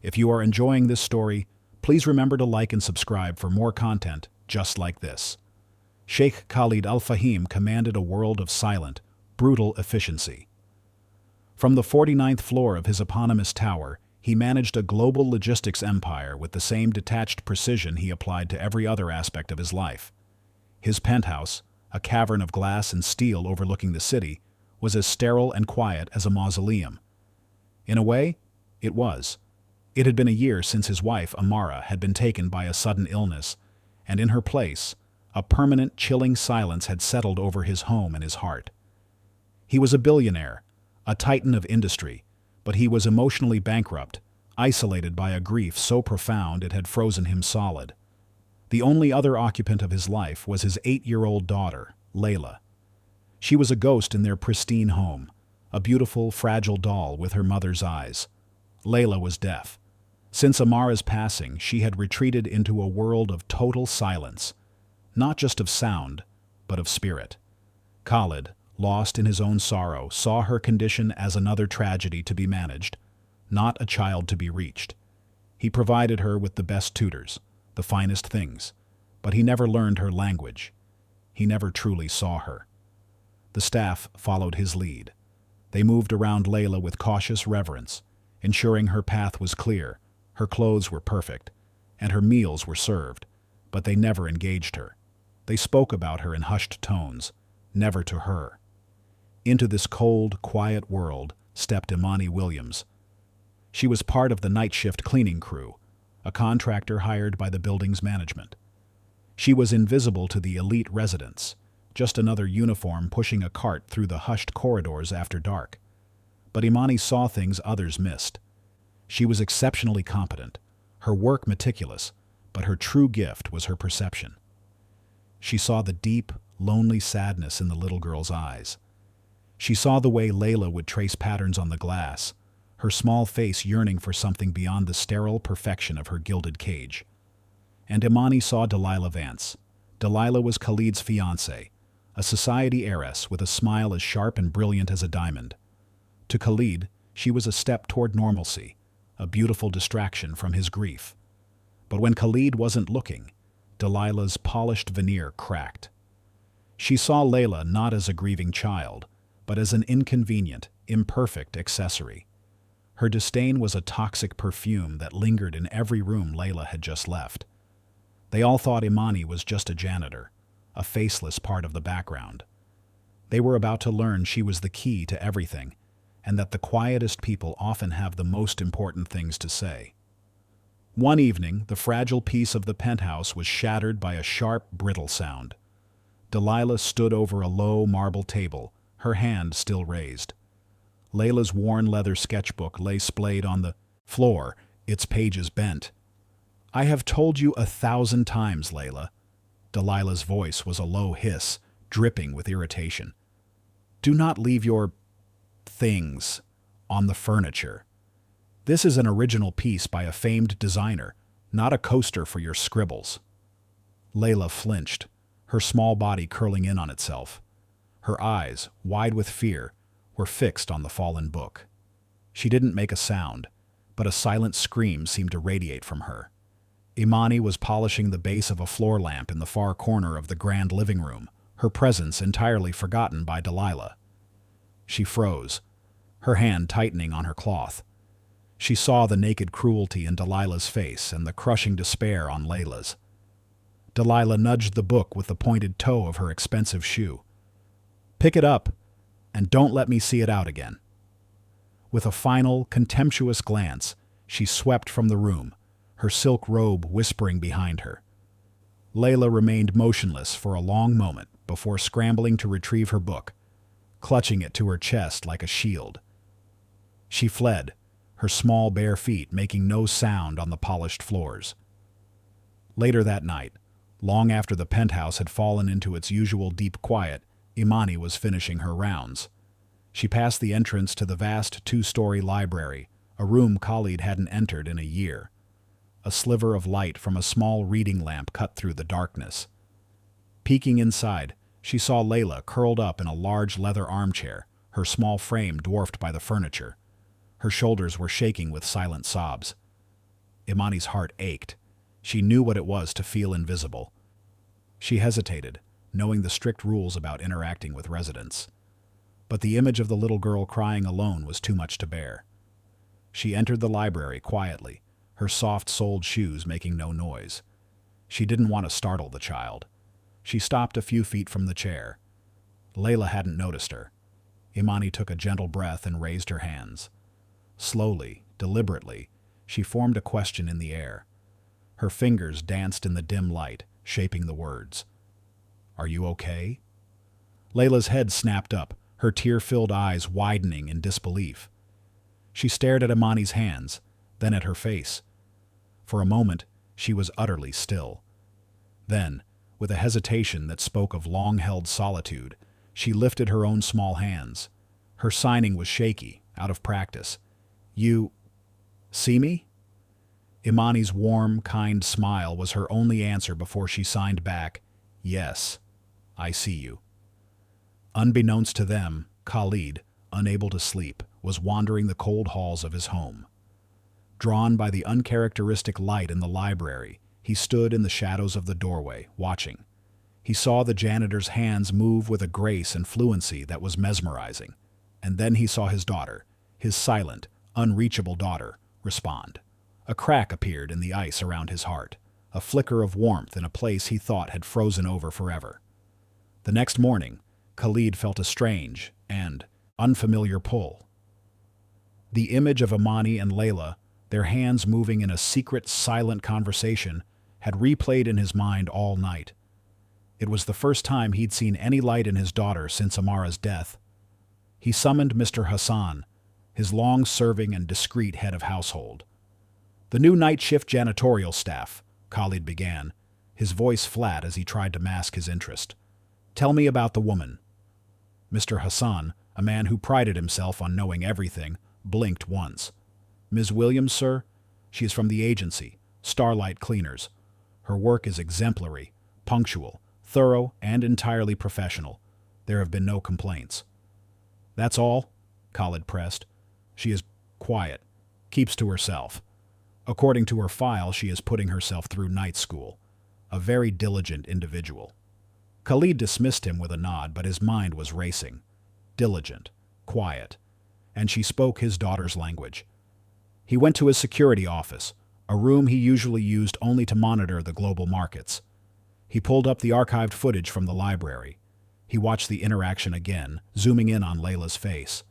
If you are enjoying this story, please remember to like and subscribe for more content just like this. Sheikh Khalid Al-Fahim commanded a world of silent, brutal efficiency. From the 49th floor of his eponymous tower, he managed a global logistics empire with the same detached precision he applied to every other aspect of his life. His penthouse, a cavern of glass and steel overlooking the city, was as sterile and quiet as a mausoleum. In a way, it was. It had been a year since his wife, Amara, had been taken by a sudden illness, and in her place, a permanent, chilling silence had settled over his home and his heart. He was a billionaire, a titan of industry, but he was emotionally bankrupt, isolated by a grief so profound it had frozen him solid. The only other occupant of his life was his 8-year-old daughter, Layla. She was a ghost in their pristine home, a beautiful, fragile doll with her mother's eyes. Layla was deaf. Since Amara's passing, she had retreated into a world of total silence, not just of sound, but of spirit. Khalid, lost in his own sorrow, saw her condition as another tragedy to be managed, not a child to be reached. He provided her with the best tutors, the finest things, but he never learned her language. He never truly saw her. The staff followed his lead. They moved around Layla with cautious reverence, ensuring her path was clear, her clothes were perfect, and her meals were served, but they never engaged her. They spoke about her in hushed tones, never to her. Into this cold, quiet world stepped Imani Williams. She was part of the night shift cleaning crew, a contractor hired by the building's management. She was invisible to the elite residents, just another uniform pushing a cart through the hushed corridors after dark. But Imani saw things others missed. She was exceptionally competent, her work meticulous, but her true gift was her perception. She saw the deep, lonely sadness in the little girl's eyes. She saw the way Layla would trace patterns on the glass, her small face yearning for something beyond the sterile perfection of her gilded cage. And Imani saw Delilah Vance. Delilah was Khalid's fiancée, a society heiress with a smile as sharp and brilliant as a diamond. To Khalid, she was a step toward normalcy, a beautiful distraction from his grief. But when Khalid wasn't looking, Delilah's polished veneer cracked. She saw Layla not as a grieving child, but as an inconvenient, imperfect accessory. Her disdain was a toxic perfume that lingered in every room Layla had just left. They all thought Imani was just a janitor, a faceless part of the background. They were about to learn she was the key to everything, and that the quietest people often have the most important things to say. One evening, the fragile piece of the penthouse was shattered by a sharp, brittle sound. Delilah stood over a low marble table, her hand still raised. Layla's worn leather sketchbook lay splayed on the floor, its pages bent. "I have told you 1,000 times, Layla." Delilah's voice was a low hiss, dripping with irritation. "Do not leave your things on the furniture. This is an original piece by a famed designer, not a coaster for your scribbles." Layla flinched, her small body curling in on itself. Her eyes, wide with fear, were fixed on the fallen book. She didn't make a sound, but a silent scream seemed to radiate from her. Imani was polishing the base of a floor lamp in the far corner of the grand living room, her presence entirely forgotten by Delilah. She froze, her hand tightening on her cloth. She saw the naked cruelty in Delilah's face and the crushing despair on Layla's. Delilah nudged the book with the pointed toe of her expensive shoe. "Pick it up, and don't let me see it out again." With a final, contemptuous glance, she swept from the room, her silk robe whispering behind her. Layla remained motionless for a long moment before scrambling to retrieve her book, clutching it to her chest like a shield. She fled, her small bare feet making no sound on the polished floors. Later that night, long after the penthouse had fallen into its usual deep quiet, Imani was finishing her rounds. She passed the entrance to the vast 2-story library, a room Khalid hadn't entered in a year. A sliver of light from a small reading lamp cut through the darkness. Peeking inside, she saw Layla curled up in a large leather armchair, her small frame dwarfed by the furniture. Her shoulders were shaking with silent sobs. Imani's heart ached. She knew what it was to feel invisible. She hesitated, knowing the strict rules about interacting with residents. But the image of the little girl crying alone was too much to bear. She entered the library quietly, her soft-soled shoes making no noise. She didn't want to startle the child. She stopped a few feet from the chair. Layla hadn't noticed her. Imani took a gentle breath and raised her hands. Slowly, deliberately, she formed a question in the air. Her fingers danced in the dim light, shaping the words. "Are you okay?" Layla's head snapped up, her tear-filled eyes widening in disbelief. She stared at Imani's hands, then at her face. For a moment, she was utterly still. Then, with a hesitation that spoke of long-held solitude, she lifted her own small hands. Her signing was shaky, out of practice. "You see me?" Imani's warm, kind smile was her only answer before she signed back, "Yes, I see you." Unbeknownst to them, Khalid, unable to sleep, was wandering the cold halls of his home. Drawn by the uncharacteristic light in the library, he stood in the shadows of the doorway, watching. He saw the janitor's hands move with a grace and fluency that was mesmerizing. And then he saw his daughter, his silent, unreachable daughter, respond. A crack appeared in the ice around his heart, a flicker of warmth in a place he thought had frozen over forever. The next morning, Khalid felt a strange and unfamiliar pull. The image of Imani and Layla, their hands moving in a secret, silent conversation, had replayed in his mind all night. It was the first time he'd seen any light in his daughter since Amara's death. He summoned Mr. Hassan, his long-serving and discreet head of household. "The new night shift janitorial staff," Khalid began, his voice flat as he tried to mask his interest. "Tell me about the woman." Mr. Hassan, a man who prided himself on knowing everything, blinked once. "Ms. Williams, sir? She is from the agency, Starlight Cleaners. Her work is exemplary, punctual, thorough, and entirely professional. There have been no complaints." "That's all?" Khalid pressed. "She is quiet, keeps to herself. According to her file, she is putting herself through night school. A very diligent individual." Khalid dismissed him with a nod, but his mind was racing. Diligent, quiet, and she spoke his daughter's language. He went to his security office, a room he usually used only to monitor the global markets. He pulled up the archived footage from the library. He watched the interaction again, zooming in on Layla's face.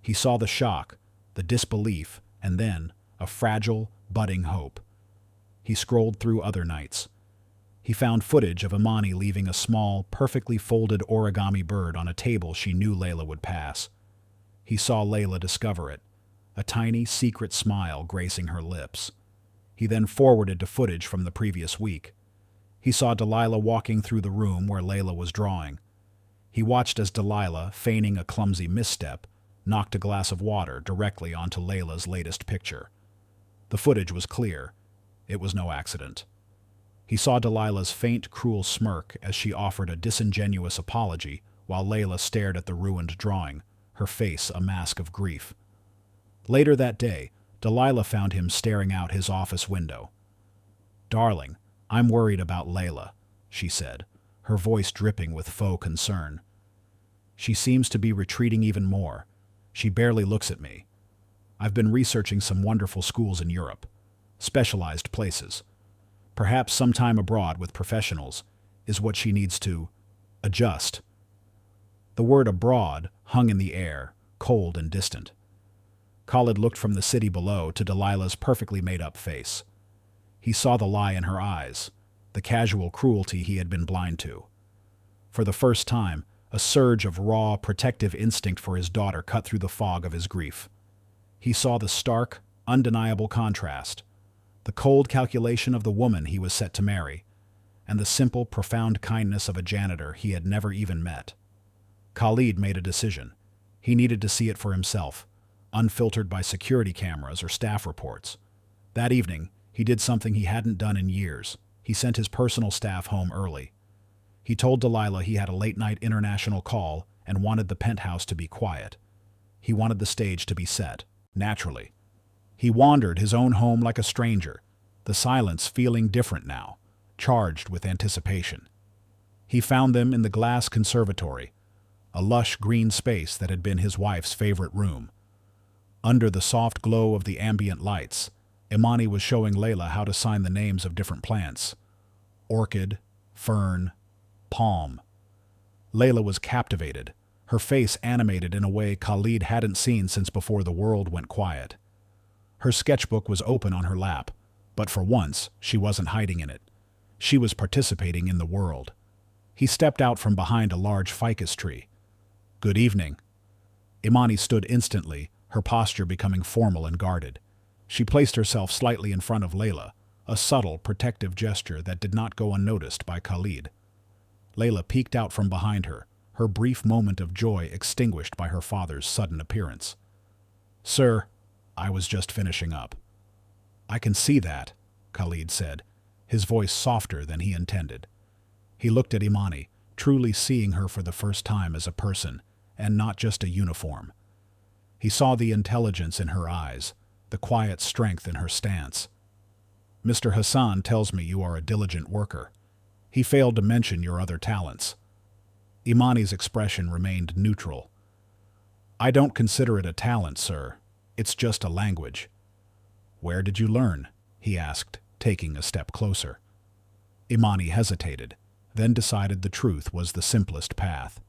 He saw the shock, the disbelief, and then a fragile, budding hope. He scrolled through other nights. He found footage of Imani leaving a small, perfectly folded origami bird on a table she knew Layla would pass. He saw Layla discover it, a tiny, secret smile gracing her lips. He then forwarded to footage from the previous week. He saw Delilah walking through the room where Layla was drawing. He watched as Delilah, feigning a clumsy misstep, knocked a glass of water directly onto Layla's latest picture. The footage was clear. It was no accident. He saw Delilah's faint, cruel smirk as she offered a disingenuous apology while Layla stared at the ruined drawing, her face a mask of grief. Later that day, Delilah found him staring out his office window. "Darling, I'm worried about Layla," she said, her voice dripping with faux concern. "She seems to be retreating even more. She barely looks at me. I've been researching some wonderful schools in Europe, specialized places. Perhaps some time abroad with professionals is what she needs to adjust." The word abroad hung in the air, cold and distant. Khalid looked from the city below to Delilah's perfectly made-up face. He saw the lie in her eyes, the casual cruelty he had been blind to. For the first time, a surge of raw, protective instinct for his daughter cut through the fog of his grief. He saw the stark, undeniable contrast, the cold calculation of the woman he was set to marry, and the simple, profound kindness of a janitor he had never even met. Khalid made a decision. He needed to see it for himself, unfiltered by security cameras or staff reports. That evening, he did something he hadn't done in years. He sent his personal staff home early. He told Delilah he had a late-night international call and wanted the penthouse to be quiet. He wanted the stage to be set, naturally. He wandered his own home like a stranger, the silence feeling different now, charged with anticipation. He found them in the glass conservatory, a lush green space that had been his wife's favorite room. Under the soft glow of the ambient lights, Imani was showing Layla how to sign the names of different plants. Orchid, fern, palm. Layla was captivated, her face animated in a way Khalid hadn't seen since before the world went quiet. Her sketchbook was open on her lap, but for once she wasn't hiding in it. She was participating in the world. He stepped out from behind a large ficus tree. "Good evening." Imani stood instantly, her posture becoming formal and guarded. She placed herself slightly in front of Layla, a subtle, protective gesture that did not go unnoticed by Khalid. Layla peeked out from behind her, her brief moment of joy extinguished by her father's sudden appearance. "Sir, I was just finishing up." "I can see that," Khalid said, his voice softer than he intended. He looked at Imani, truly seeing her for the first time as a person, and not just a uniform. He saw the intelligence in her eyes, the quiet strength in her stance. "Mr. Hassan tells me you are a diligent worker. He failed to mention your other talents." Imani's expression remained neutral. "I don't consider it a talent, sir. It's just a language." "Where did you learn?" he asked, taking a step closer. Imani hesitated, then decided the truth was the simplest path.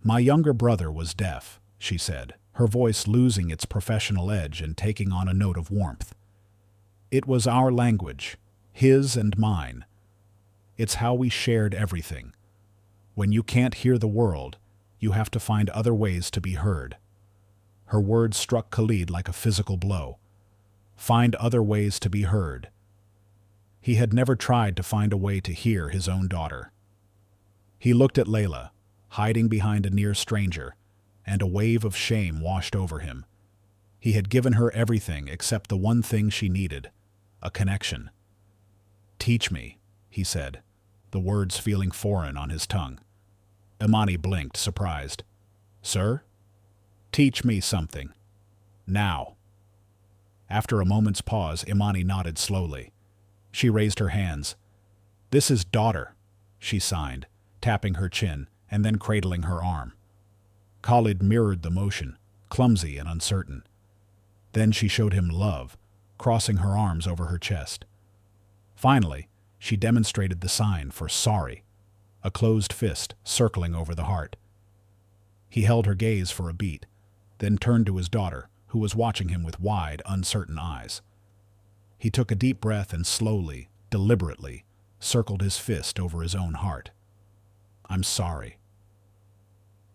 "My younger brother was deaf," she said, her voice losing its professional edge and taking on a note of warmth. "It was our language, his and mine. It's how we shared everything. When you can't hear the world, you have to find other ways to be heard." Her words struck Khalid like a physical blow. Find other ways to be heard. He had never tried to find a way to hear his own daughter. He looked at Layla, hiding behind a near stranger, and a wave of shame washed over him. He had given her everything except the one thing she needed, a connection. "Teach me," he said, the words feeling foreign on his tongue. Imani blinked, surprised. "Sir?" "Teach me something. Now." After a moment's pause, Imani nodded slowly. She raised her hands. "This is daughter," she signed, tapping her chin and then cradling her arm. Khalid mirrored the motion, clumsy and uncertain. Then she showed him love, crossing her arms over her chest. Finally, she demonstrated the sign for sorry, a closed fist circling over the heart. He held her gaze for a beat, then turned to his daughter, who was watching him with wide, uncertain eyes. He took a deep breath and slowly, deliberately, circled his fist over his own heart. "I'm sorry."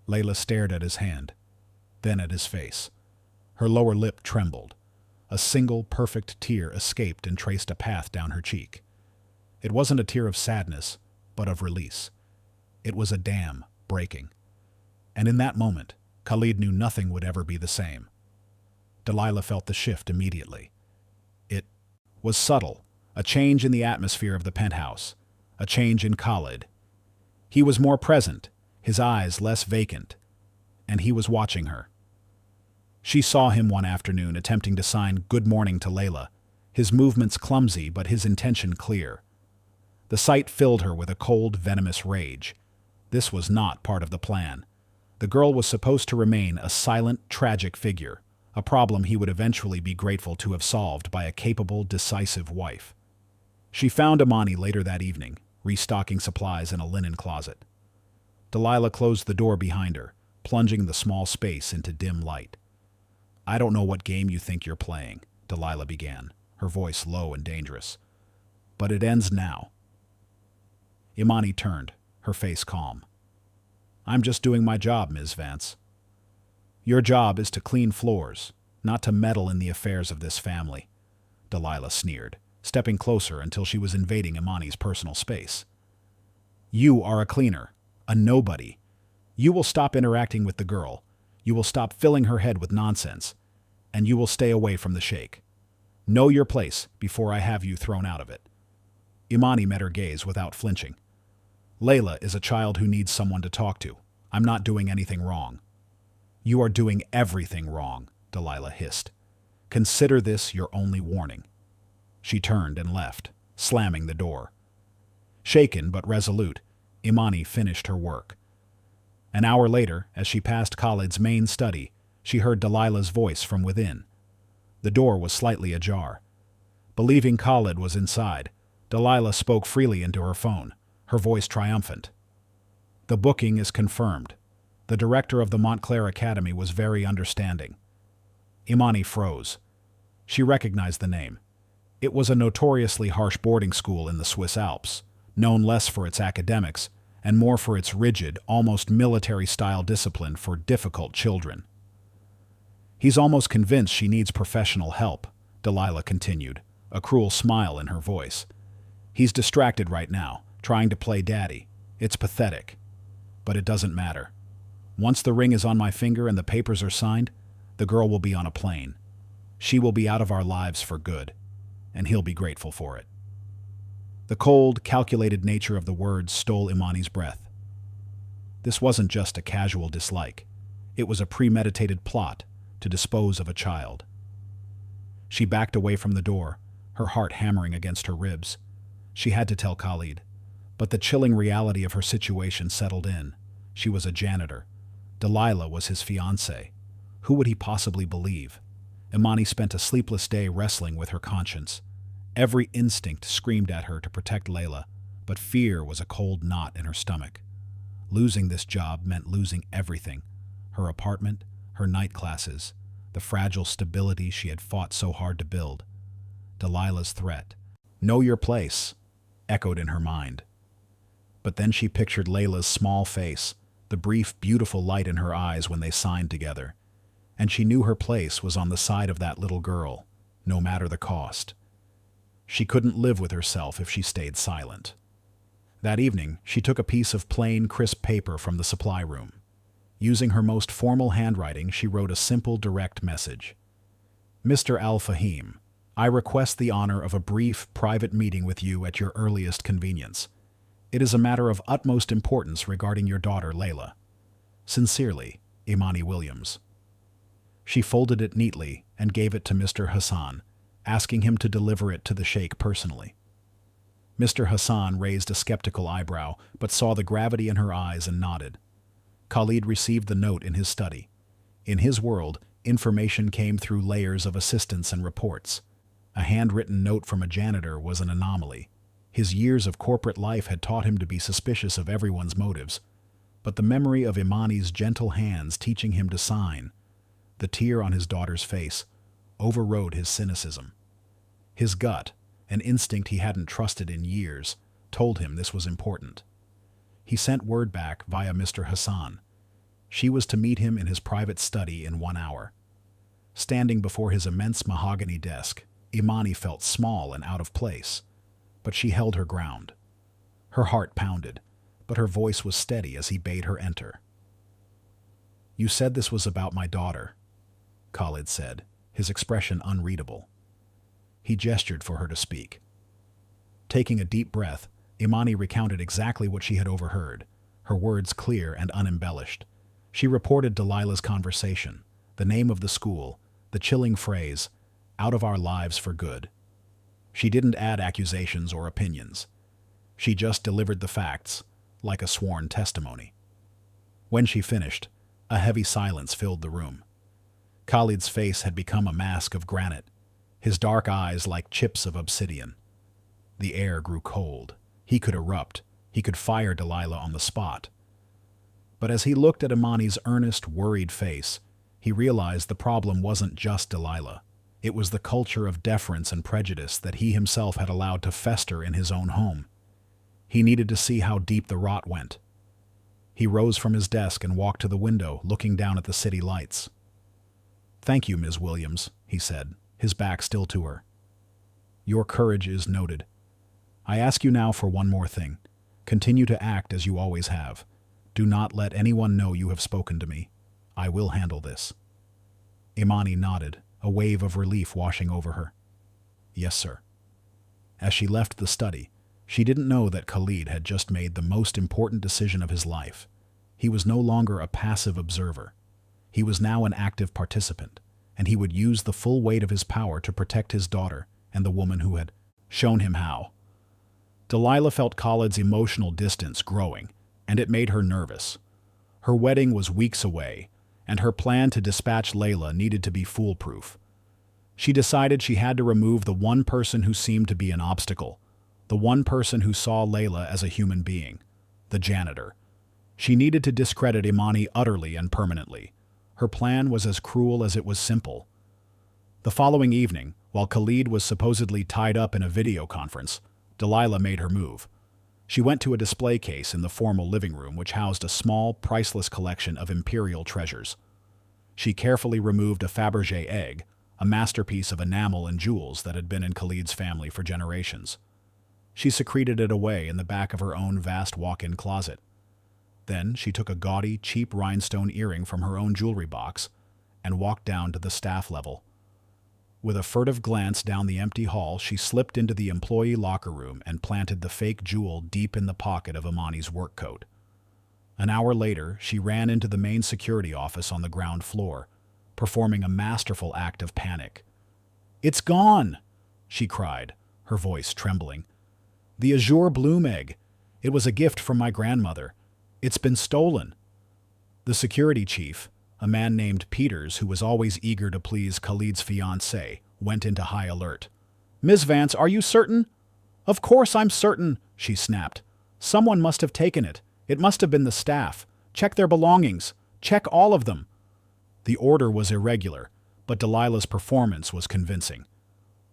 Layla stared at his hand, then at his face. Her lower lip trembled. A single perfect tear escaped and traced a path down her cheek. It wasn't a tear of sadness, but of release. It was a dam breaking. And in that moment, Khalid knew nothing would ever be the same. Delilah felt the shift immediately. It was subtle, a change in the atmosphere of the penthouse, a change in Khalid. He was more present, his eyes less vacant, and he was watching her. She saw him one afternoon attempting to sign "Good morning" to Layla, his movements clumsy but his intention clear. The sight filled her with a cold, venomous rage. This was not part of the plan. The girl was supposed to remain a silent, tragic figure, a problem he would eventually be grateful to have solved by a capable, decisive wife. She found Imani later that evening, restocking supplies in a linen closet. Delilah closed the door behind her, plunging the small space into dim light. "I don't know what game you think you're playing," Delilah began, her voice low and dangerous. "But it ends now." Imani turned, her face calm. "I'm just doing my job, Ms. Vance." "Your job is to clean floors, not to meddle in the affairs of this family," Delilah sneered, stepping closer until she was invading Imani's personal space. "You are a cleaner, a nobody. You will stop interacting with the girl, you will stop filling her head with nonsense, and you will stay away from the sheikh. Know your place before I have you thrown out of it." Imani met her gaze without flinching. "Layla is a child who needs someone to talk to. I'm not doing anything wrong." "You are doing everything wrong," Delilah hissed. Consider this your only warning." She turned and left, slamming the door. Shaken but resolute, Imani finished her work. An hour later, as she passed Khalid's main study, she heard Delilah's voice from within. The door was slightly ajar. Believing Khalid was inside, Delilah spoke freely into her phone, her voice triumphant. "The booking is confirmed." The director of the Montclair Academy was very understanding. Imani froze. She recognized the name. It was a notoriously harsh boarding school in the Swiss Alps, known less for its academics and more for its rigid, almost military-style discipline for difficult children. "He's almost convinced she needs professional help," Delilah continued, a cruel smile in her voice. "He's distracted right now, trying to play daddy. It's pathetic. But it doesn't matter. Once the ring is on my finger and the papers are signed, the girl will be on a plane. She will be out of our lives for good, and he'll be grateful for it." The cold, calculated nature of the words stole Imani's breath. This wasn't just a casual dislike. It was a premeditated plot to dispose of a child. She backed away from the door, her heart hammering against her ribs. She had to tell Khalid, but the chilling reality of her situation settled in. She was a janitor. Delilah was his fiancée. Who would he possibly believe? Imani spent a sleepless day wrestling with her conscience. Every instinct screamed at her to protect Layla, but fear was a cold knot in her stomach. Losing this job meant losing everything: her apartment, her night classes, the fragile stability she had fought so hard to build. Delilah's threat, "Know your place," echoed in her mind. But then she pictured Layla's small face, the brief, beautiful light in her eyes when they signed together, and she knew her place was on the side of that little girl, no matter the cost. She couldn't live with herself if she stayed silent. That evening, she took a piece of plain, crisp paper from the supply room. Using her most formal handwriting, she wrote a simple, direct message. "Mr. Al-Fahim, I request the honor of a brief, private meeting with you at your earliest convenience. It is a matter of utmost importance regarding your daughter, Layla. Sincerely, Imani Williams." She folded it neatly and gave it to Mr. Hassan, asking him to deliver it to the Sheikh personally. Mr. Hassan raised a skeptical eyebrow, but saw the gravity in her eyes and nodded. Khalid received the note in his study. In his world, information came through layers of assistants and reports. A handwritten note from a janitor was an anomaly. His years of corporate life had taught him to be suspicious of everyone's motives, but the memory of Imani's gentle hands teaching him to sign, the tear on his daughter's face, overrode his cynicism. His gut, an instinct he hadn't trusted in years, told him this was important. He sent word back via Mr. Hassan. She was to meet him in his private study in 1 hour. Standing before his immense mahogany desk, Imani felt small and out of place, but she held her ground. Her heart pounded, but her voice was steady as he bade her enter. "You said this was about my daughter," Khalid said, his expression unreadable. He gestured for her to speak. Taking a deep breath, Imani recounted exactly what she had overheard, her words clear and unembellished. She reported Delilah's conversation, the name of the school, the chilling phrase, "out of our lives for good." She didn't add accusations or opinions. She just delivered the facts, like a sworn testimony. When she finished, a heavy silence filled the room. Khalid's face had become a mask of granite, his dark eyes like chips of obsidian. The air grew cold. He could erupt. He could fire Delilah on the spot. But as he looked at Imani's earnest, worried face, he realized the problem wasn't just Delilah. It was the culture of deference and prejudice that he himself had allowed to fester in his own home. He needed to see how deep the rot went. He rose from his desk and walked to the window, looking down at the city lights. "Thank you, Ms. Williams," he said, his back still to her. "Your courage is noted. I ask you now for one more thing. Continue to act as you always have. Do not let anyone know you have spoken to me. I will handle this." Imani nodded, a wave of relief washing over her. "Yes, sir." As she left the study, she didn't know that Khalid had just made the most important decision of his life. He was no longer a passive observer. He was now an active participant. and he would use the full weight of his power to protect his daughter and the woman who had shown him how. Delilah felt Khalid's emotional distance growing, and it made her nervous. Her wedding was weeks away, and her plan to dispatch Layla needed to be foolproof. She decided she had to remove the one person who seemed to be an obstacle, the one person who saw Layla as a human being, the janitor. She needed to discredit Imani utterly and permanently. Her plan was as cruel as it was simple. The following evening, while Khalid was supposedly tied up in a video conference, Delilah made her move. She went to a display case in the formal living room which housed a small, priceless collection of imperial treasures. She carefully removed a Fabergé egg, a masterpiece of enamel and jewels that had been in Khalid's family for generations. She secreted it away in the back of her own vast walk-in closet. Then she took a gaudy, cheap rhinestone earring from her own jewelry box and walked down to the staff level. With a furtive glance down the empty hall, she slipped into the employee locker room and planted the fake jewel deep in the pocket of Imani's work coat. An hour later, she ran into the main security office on the ground floor, performing a masterful act of panic. "It's gone!" she cried, her voice trembling. "The azure bloom egg. It was a gift from my grandmother. It's been stolen." The security chief, a man named Peters who was always eager to please Khalid's fiancée, went into high alert. "Ms. Vance, are you certain?" "Of course I'm certain," she snapped. "Someone must have taken it. It must have been the staff. Check their belongings. Check all of them." The order was irregular, but Delilah's performance was convincing.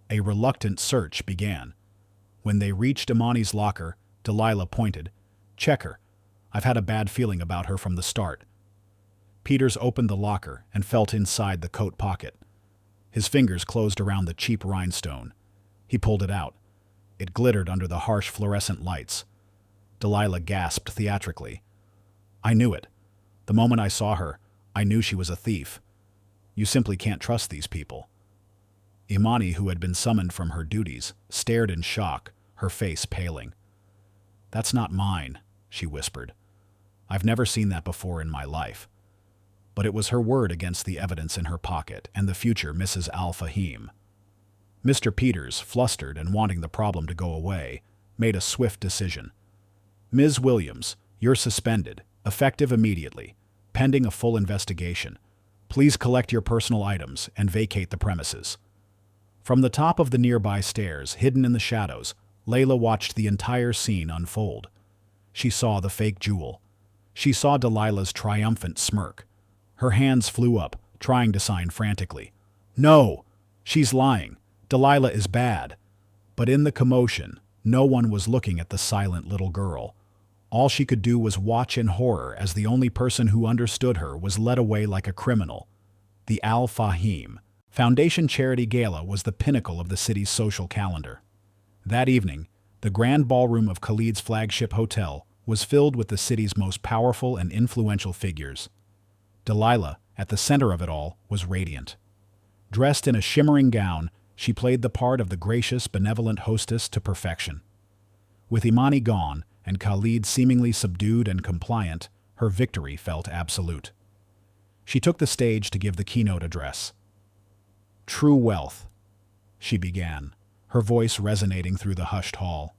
A reluctant search began. When they reached Imani's locker, Delilah pointed. "Check her. I've had a bad feeling about her from the start." Peters opened the locker and felt inside the coat pocket. His fingers closed around the cheap rhinestone. He pulled it out. It glittered under the harsh fluorescent lights. Delilah gasped theatrically. "I knew it. The moment I saw her, I knew she was a thief. You simply can't trust these people." Imani, who had been summoned from her duties, stared in shock, her face paling. "That's not mine," she whispered. "I've never seen that before in my life." But it was her word against the evidence in her pocket and the future Mrs. Al-Fahim. Mr. Peters, flustered and wanting the problem to go away, made a swift decision. "Ms. Williams, you're suspended, effective immediately, pending a full investigation. Please collect your personal items and vacate the premises." From the top of the nearby stairs, hidden in the shadows, Layla watched the entire scene unfold. She saw the fake jewel. She saw Delilah's triumphant smirk. Her hands flew up, trying to sign frantically. "No! She's lying. Delilah is bad." But in the commotion, no one was looking at the silent little girl. All she could do was watch in horror as the only person who understood her was led away like a criminal. The Al-Fahim Foundation Charity Gala was the pinnacle of the city's social calendar. That evening, the grand ballroom of Khalid's flagship hotel was filled with the city's most powerful and influential figures. Delilah, at the center of it all, was radiant. Dressed in a shimmering gown, she played the part of the gracious, benevolent hostess to perfection. With Imani gone, and Khalid seemingly subdued and compliant, her victory felt absolute. She took the stage to give the keynote address. "True wealth," she began, her voice resonating through the hushed hall,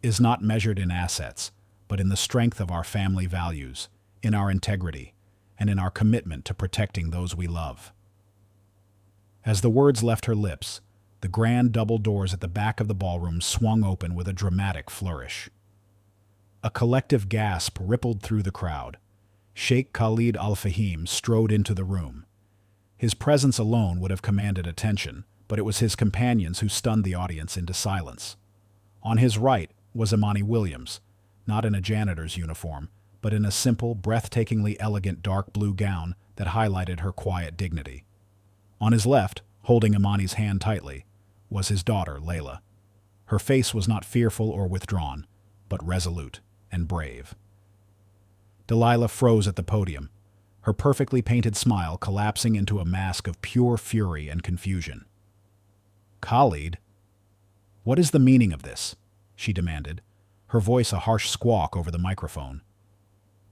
"is not measured in assets, but in the strength of our family values, in our integrity, and in our commitment to protecting those we love." As the words left her lips, the grand double doors at the back of the ballroom swung open with a dramatic flourish. A collective gasp rippled through the crowd. Sheikh Khalid Al-Fahim strode into the room. His presence alone would have commanded attention, but it was his companions who stunned the audience into silence. On his right was Imani Williams, not in a janitor's uniform, but in a simple, breathtakingly elegant dark blue gown that highlighted her quiet dignity. On his left, holding Imani's hand tightly, was his daughter, Layla. Her face was not fearful or withdrawn, but resolute and brave. Delilah froze at the podium, her perfectly painted smile collapsing into a mask of pure fury and confusion. "Khalid, what is the meaning of this?" she demanded, her voice a harsh squawk over the microphone.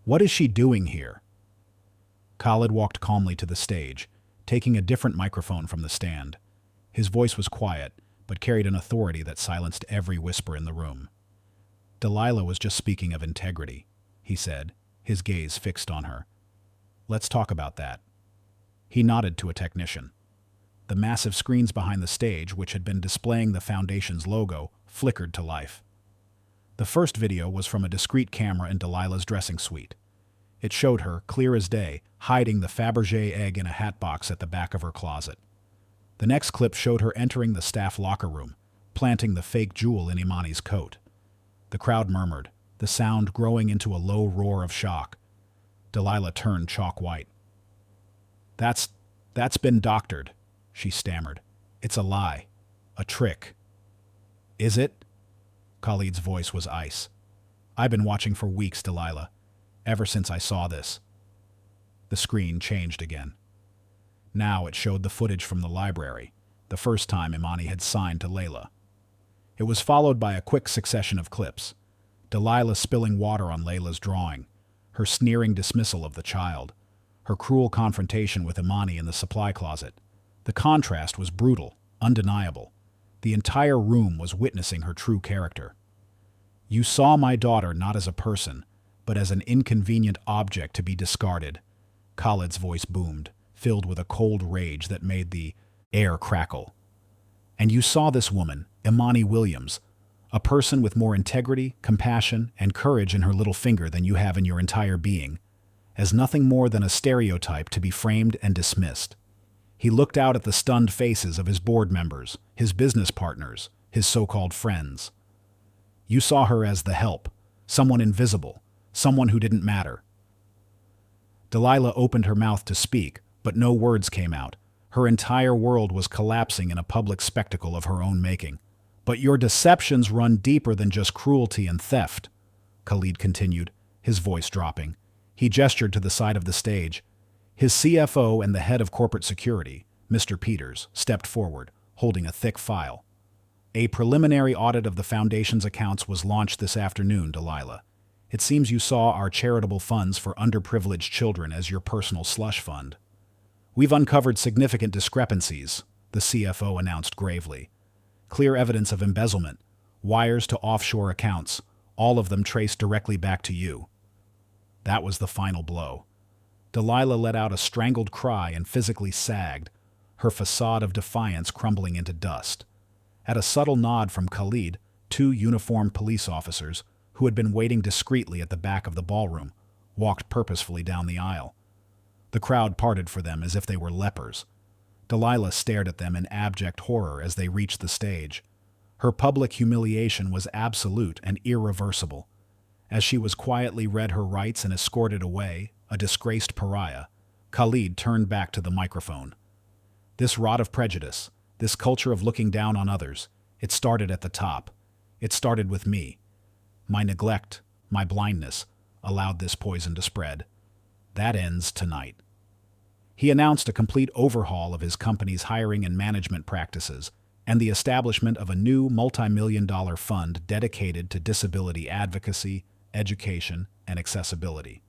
"What is she doing here?" Khalid walked calmly to the stage, taking a different microphone from the stand. His voice was quiet, but carried an authority that silenced every whisper in the room. Delilah was just speaking of integrity, he said, his gaze fixed on her. Let's talk about that. He nodded to a technician. The massive screens behind the stage, which had been displaying the Foundation's logo, flickered to life. The first video was from a discreet camera in Delilah's dressing suite. It showed her, clear as day, hiding the Fabergé egg in a hatbox at the back of her closet. The next clip showed her entering the staff locker room, planting the fake jewel in Imani's coat. The crowd murmured, the sound growing into a low roar of shock. Delilah turned chalk white. That's been doctored, she stammered. It's a lie. A trick. Is it? Khalid's voice was ice. I've been watching for weeks, Delilah. Ever since I saw this. The screen changed again. Now it showed the footage from the library, the first time Imani had signed to Layla. It was followed by a quick succession of clips. Delilah spilling water on Layla's drawing, her sneering dismissal of the child, her cruel confrontation with Imani in the supply closet. The contrast was brutal, undeniable. The entire room was witnessing her true character. You saw my daughter not as a person, but as an inconvenient object to be discarded. Khalid's voice boomed, filled with a cold rage that made the air crackle. And you saw this woman, Imani Williams, a person with more integrity, compassion, and courage in her little finger than you have in your entire being, as nothing more than a stereotype to be framed and dismissed. He looked out at the stunned faces of his board members, his business partners, his so-called friends. You saw her as the help, someone invisible, someone who didn't matter. Delilah opened her mouth to speak, but no words came out. Her entire world was collapsing in a public spectacle of her own making. But your deceptions run deeper than just cruelty and theft, Khalid continued, his voice dropping. He gestured to the side of the stage. His CFO and the head of corporate security, Mr. Peters, stepped forward, holding a thick file. A preliminary audit of the Foundation's accounts was launched this afternoon, Delilah. It seems you saw our charitable funds for underprivileged children as your personal slush fund. We've uncovered significant discrepancies, the CFO announced gravely. Clear evidence of embezzlement, wires to offshore accounts, all of them traced directly back to you. That was the final blow. Delilah let out a strangled cry and physically sagged, her facade of defiance crumbling into dust. At a subtle nod from Khalid, two uniformed police officers, who had been waiting discreetly at the back of the ballroom, walked purposefully down the aisle. The crowd parted for them as if they were lepers. Delilah stared at them in abject horror as they reached the stage. Her public humiliation was absolute and irreversible. As she was quietly read her rights and escorted away, a disgraced pariah, Khalid turned back to the microphone. This rot of prejudice, this culture of looking down on others, it started at the top. It started with me. My neglect, my blindness, allowed this poison to spread. That ends tonight. He announced a complete overhaul of his company's hiring and management practices and the establishment of a new multi-million-dollar fund dedicated to disability advocacy, education, and accessibility.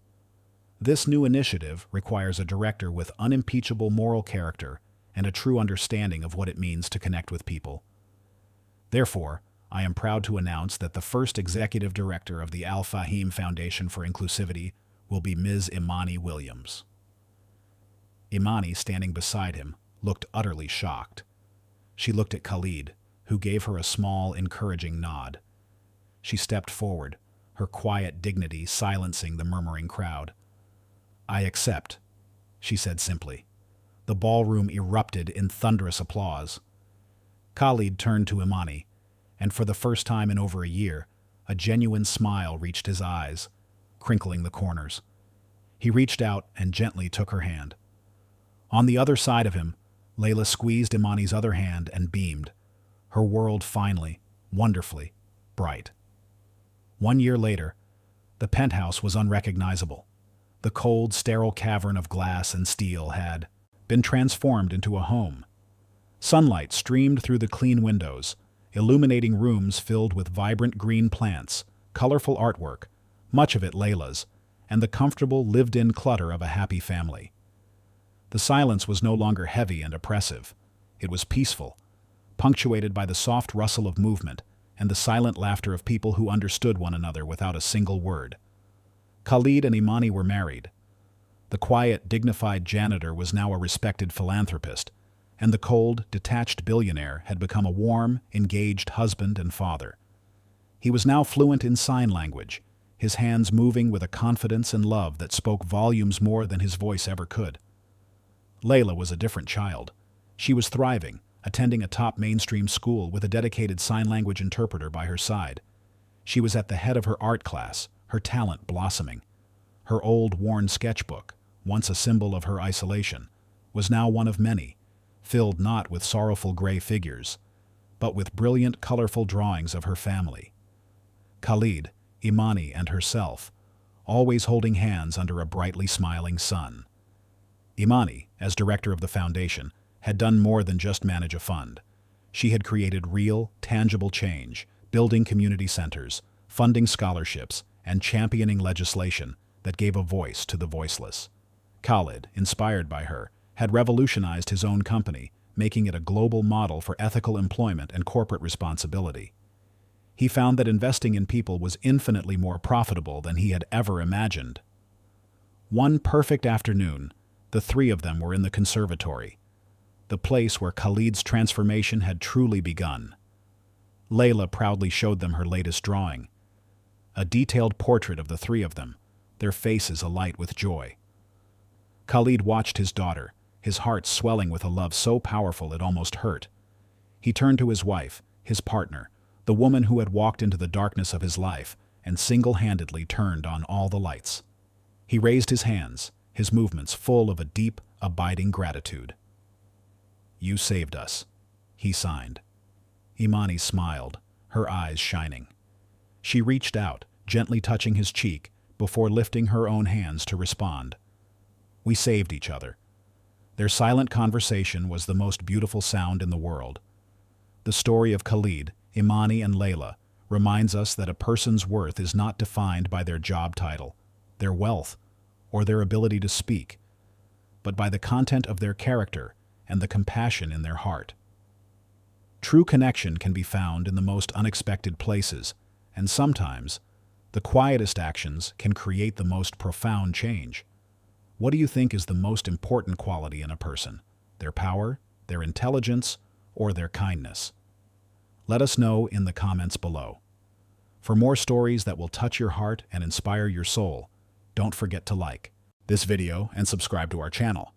This new initiative requires a director with unimpeachable moral character and a true understanding of what it means to connect with people. Therefore, I am proud to announce that the first executive director of the Al Fahim Foundation for Inclusivity will be Ms. Imani Williams. Imani, standing beside him, looked utterly shocked. She looked at Khalid, who gave her a small, encouraging nod. She stepped forward, her quiet dignity silencing the murmuring crowd. I accept, she said simply. The ballroom erupted in thunderous applause. Khalid turned to Imani, and for the first time in over a year, a genuine smile reached his eyes, crinkling the corners. He reached out and gently took her hand. On the other side of him, Layla squeezed Imani's other hand and beamed, her world finally, wonderfully, bright. 1 year later, the penthouse was unrecognizable. The cold, sterile cavern of glass and steel had been transformed into a home. Sunlight streamed through the clean windows, illuminating rooms filled with vibrant green plants, colorful artwork, much of it Layla's, and the comfortable lived-in clutter of a happy family. The silence was no longer heavy and oppressive. It was peaceful, punctuated by the soft rustle of movement and the silent laughter of people who understood one another without a single word. Khalid and Imani were married. The quiet, dignified janitor was now a respected philanthropist, and the cold, detached billionaire had become a warm, engaged husband and father. He was now fluent in sign language, his hands moving with a confidence and love that spoke volumes more than his voice ever could. Layla was a different child. She was thriving, attending a top mainstream school with a dedicated sign language interpreter by her side. She was at the head of her art class, her talent blossoming. Her old, worn sketchbook, once a symbol of her isolation, was now one of many, filled not with sorrowful gray figures, but with brilliant, colorful drawings of her family. Khalid, Imani, and herself, always holding hands under a brightly smiling sun. Imani, as director of the foundation, had done more than just manage a fund. She had created real, tangible change, building community centers, funding scholarships, and championing legislation that gave a voice to the voiceless. Khalid, inspired by her, had revolutionized his own company, making it a global model for ethical employment and corporate responsibility. He found that investing in people was infinitely more profitable than he had ever imagined. One perfect afternoon, the three of them were in the conservatory, the place where Khalid's transformation had truly begun. Layla proudly showed them her latest drawing, a detailed portrait of the three of them, their faces alight with joy. Khalid watched his daughter, his heart swelling with a love so powerful it almost hurt. He turned to his wife, his partner, the woman who had walked into the darkness of his life and single-handedly turned on all the lights. He raised his hands, his movements full of a deep, abiding gratitude. "You saved us," he signed. Imani smiled, her eyes shining. She reached out, gently touching his cheek, before lifting her own hands to respond. We saved each other. Their silent conversation was the most beautiful sound in the world. The story of Khalid, Imani, and Layla reminds us that a person's worth is not defined by their job title, their wealth, or their ability to speak, but by the content of their character and the compassion in their heart. True connection can be found in the most unexpected places, and sometimes the quietest actions can create the most profound change. What do you think is the most important quality in a person? Their power, their intelligence, or their kindness? Let us know in the comments below. For more stories that will touch your heart and inspire your soul, don't forget to like this video and subscribe to our channel.